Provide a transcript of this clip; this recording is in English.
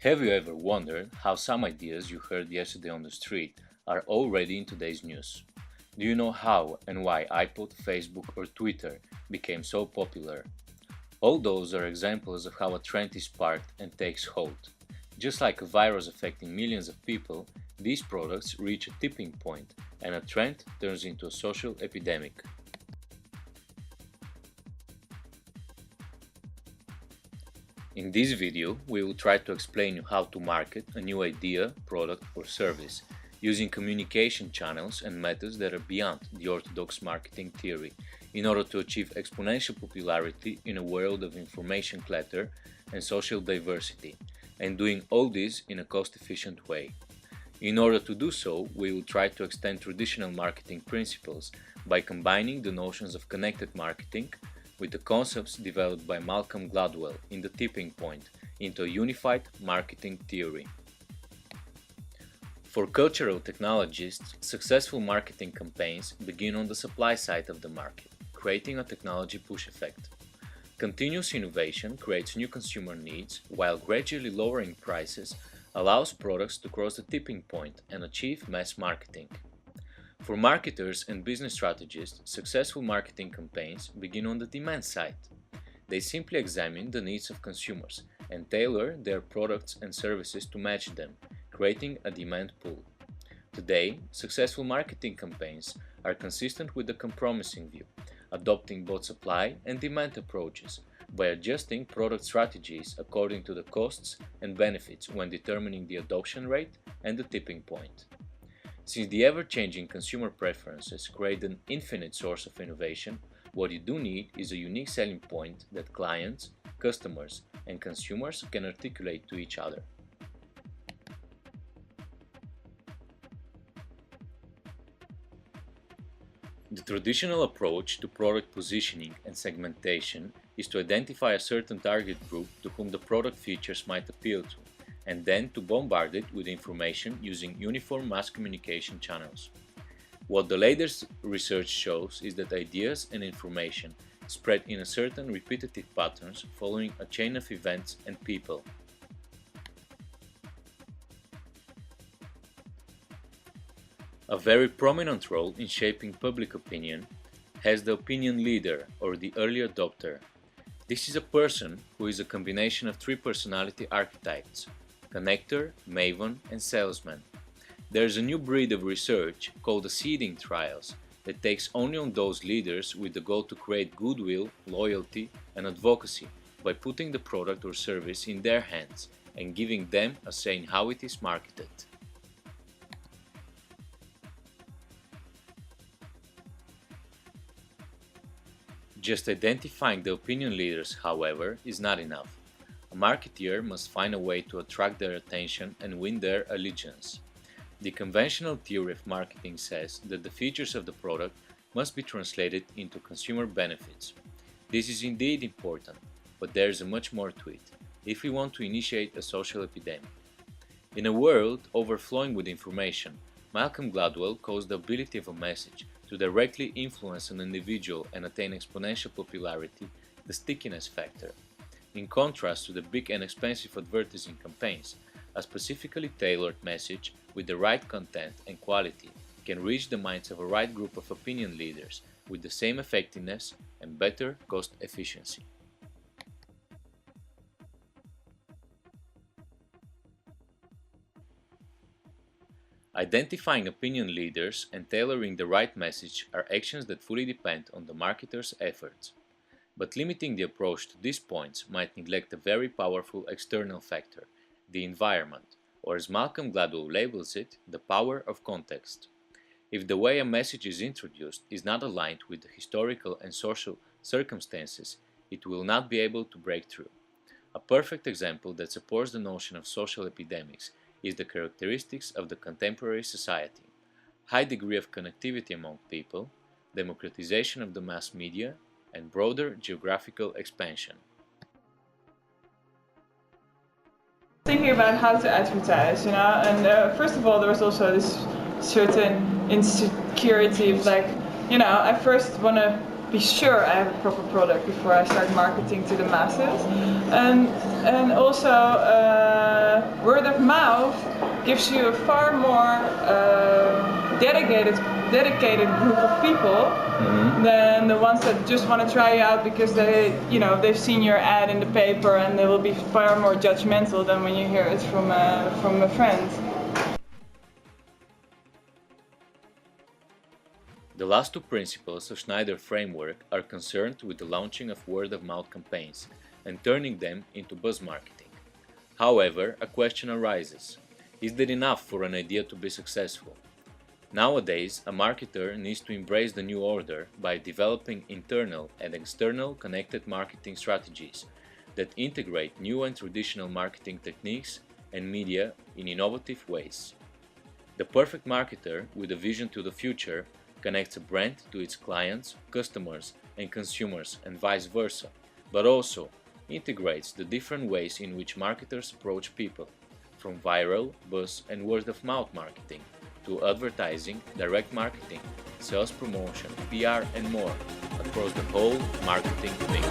Have you ever wondered how some ideas you heard yesterday on the street are already in today's news? Do you know how and why iPod, Facebook, or Twitter became so popular? All those are examples of how a trend is sparked and takes hold. Just like a virus affecting millions of people, these products reach a tipping point and a trend turns into a social epidemic. In this video, we will try to explain you how to market a new idea, product or service using communication channels and methods that are beyond the orthodox marketing theory in order to achieve exponential popularity in a world of information clutter and social diversity, and doing all this in a cost-efficient way. In order to do so, we will try to extend traditional marketing principles by combining the notions of connected marketing with the concepts developed by Malcolm Gladwell in The Tipping Point into a unified marketing theory. For cultural technologists, successful marketing campaigns begin on the supply side of the market, creating a technology push effect. Continuous innovation creates new consumer needs, while gradually lowering prices allows products to cross the tipping point and achieve mass marketing. For marketers and business strategists, successful marketing campaigns begin on the demand side. They simply examine the needs of consumers and tailor their products and services to match them, creating a demand pool. Today, successful marketing campaigns are consistent with the compromising view, adopting both supply and demand approaches by adjusting product strategies according to the costs and benefits when determining the adoption rate and the tipping point. Since the ever-changing consumer preferences create an infinite source of innovation, what you do need is a unique selling point that clients, customers, and consumers can articulate to each other. The traditional approach to product positioning and segmentation is to identify a certain target group to whom the product features might appeal to, and then to bombard it with information using uniform mass communication channels. What the latest research shows is that ideas and information spread in a certain repetitive patterns following a chain of events and people. A very prominent role in shaping public opinion has the opinion leader or the early adopter. This is a person who is a combination of three personality archetypes: connector, maven, and salesman. There is a new breed of research called the seeding trials that takes only on those leaders with the goal to create goodwill, loyalty, and advocacy by putting the product or service in their hands and giving them a say in how it is marketed. Just identifying the opinion leaders, however, is not enough. A marketeer must find a way to attract their attention and win their allegiance. The conventional theory of marketing says that the features of the product must be translated into consumer benefits. This is indeed important, but there is much more to it, if we want to initiate a social epidemic. In a world overflowing with information, Malcolm Gladwell calls the ability of a message to directly influence an individual and attain exponential popularity the stickiness factor. In contrast to the big and expensive advertising campaigns, a specifically tailored message with the right content and quality can reach the minds of a right group of opinion leaders with the same effectiveness and better cost efficiency. Identifying opinion leaders and tailoring the right message are actions that fully depend on the marketer's efforts. But limiting the approach to these points might neglect a very powerful external factor, the environment, or as Malcolm Gladwell labels it, the power of context. If the way a message is introduced is not aligned with the historical and social circumstances, it will not be able to break through. A perfect example that supports the notion of social epidemics is the characteristics of the contemporary society: high degree of connectivity among people, democratization of the mass media, and broader geographical expansion. Thinking about how to advertise, and first of all, there was also this certain insecurity of I first want to be sure I have a proper product before I start marketing to the masses. And And also word of mouth gives you a far more dedicated group of people than the ones that just want to try you out because they've seen your ad in the paper, and they will be far more judgmental than when you hear it from a friend. The last two principles of Schneider framework are concerned with the launching of word-of-mouth campaigns and turning them into buzz marketing. However, a question arises: is that enough for an idea to be successful? Nowadays, a marketer needs to embrace the new order by developing internal and external connected marketing strategies that integrate new and traditional marketing techniques and media in innovative ways. The perfect marketer with a vision to the future connects a brand to its clients, customers, and consumers, and vice versa, but also integrates the different ways in which marketers approach people, from viral, buzz, and word-of-mouth marketing to advertising, direct marketing, sales promotion, PR, and more across the whole marketing mix.